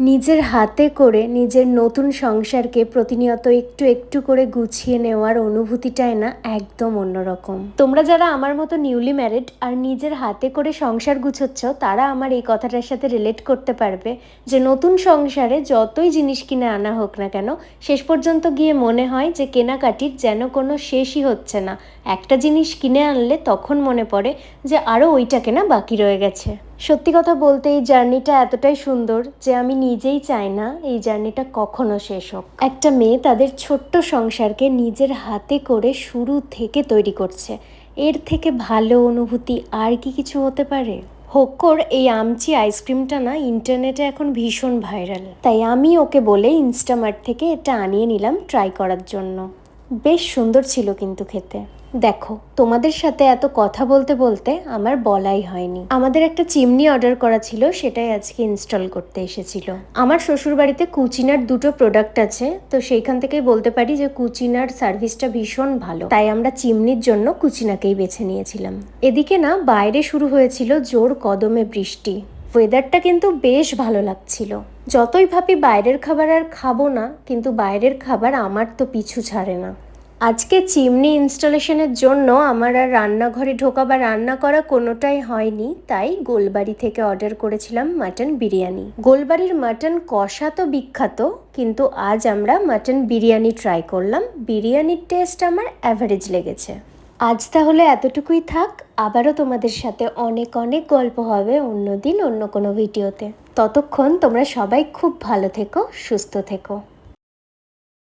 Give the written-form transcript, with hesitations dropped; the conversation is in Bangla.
নিজের হাতে করে নিজের নতুন সংসারকে প্রতিনিয়ত একটু একটু করে গুছিয়ে নেওয়ার অনুভূতিটাই না একদম অন্যরকম। তোমরা যারা আমার মতো নিউলি ম্যারিড আর নিজের হাতে করে সংসার গুছোচ্ছ, তারা আমার এই কথাটার সাথে রিলেট করতে পারবে যে নতুন সংসারে যতই জিনিস কিনে আনা হোক না কেন, শেষ পর্যন্ত গিয়ে মনে হয় যে কেনাকাটির যেন কোনো শেষই হচ্ছে না। একটা জিনিস কিনে আনলে তখন মনে পড়ে যে আরও ওইটা কেনা বাকি রয়ে গেছে। সত্যি কথা বলতে এই জার্নিটা এতটাই সুন্দর যে আমি নিজেই চাই না এই জার্নিটা কখনো শেষ হোক। একটা মেয়ে তাদের ছোট্ট সংসারকে নিজের হাতে করে শুরু থেকে তৈরি করছে, এর থেকে ভালো অনুভূতি আর কি কিছু হতে পারে? হোক্কোর এই আমচি আইসক্রিমটা না ইন্টারনেটে এখন ভীষণ ভাইরাল, তাই আমি ওকে বলে ইনস্টামার্ট থেকে এটা আনিয়ে নিলাম ট্রাই করার জন্য। বেশ সুন্দর ছিল কিন্তু খেতে। দেখো, তোমাদের সাথে এত কথা বলতে বলতে আমার বলাই হয়নি। আমাদের একটা চিমনি অর্ডার করা ছিল, সেটাই আজকে ইনস্টল করতে এসেছিল। আমার শ্বশুরবাড়িতে কুচিনার দুটো প্রোডাক্ট আছে, তো সেইখান থেকেই বলতে পারি যে কুচিনার সার্ভিসটা ভীষণ ভালো, তাই আমরা চিমনির জন্য কুচিনাকেই বেছে নিয়েছিলাম। এদিকে না বাইরে শুরু হয়েছিল জোর কদমে বৃষ্টি। ওয়েদারটা কিন্তু বেশ ভালো লাগছিল। যতই ভাবি বাইরের খাবার আর খাবো না, কিন্তু বাইরের খাবার আমার তো পিছু ছাড়ে না। আজকে চিমনি ইনস্টলেশনের জন্য আমার আর রান্নাঘরে ঢোকা বা রান্না করা কোনোটাই হয়নি, তাই গোলবাড়ি থেকে অর্ডার করেছিলাম মাটন বিরিয়ানি। গোলবাড়ির মাটন কষা তো বিখ্যাত, কিন্তু আজ আমরা মাটন বিরিয়ানি ট্রাই করলাম। বিরিয়ানির টেস্ট আমার অ্যাভারেজ লেগেছে। আজ তাহলে এতটুকুই থাক, আবারও তোমাদের সাথে অনেক অনেক গল্প হবে অন্যদিন অন্য কোনো ভিডিওতে। ততক্ষণ তোমরা সবাই খুব ভালো থেকো, সুস্থ থেকো।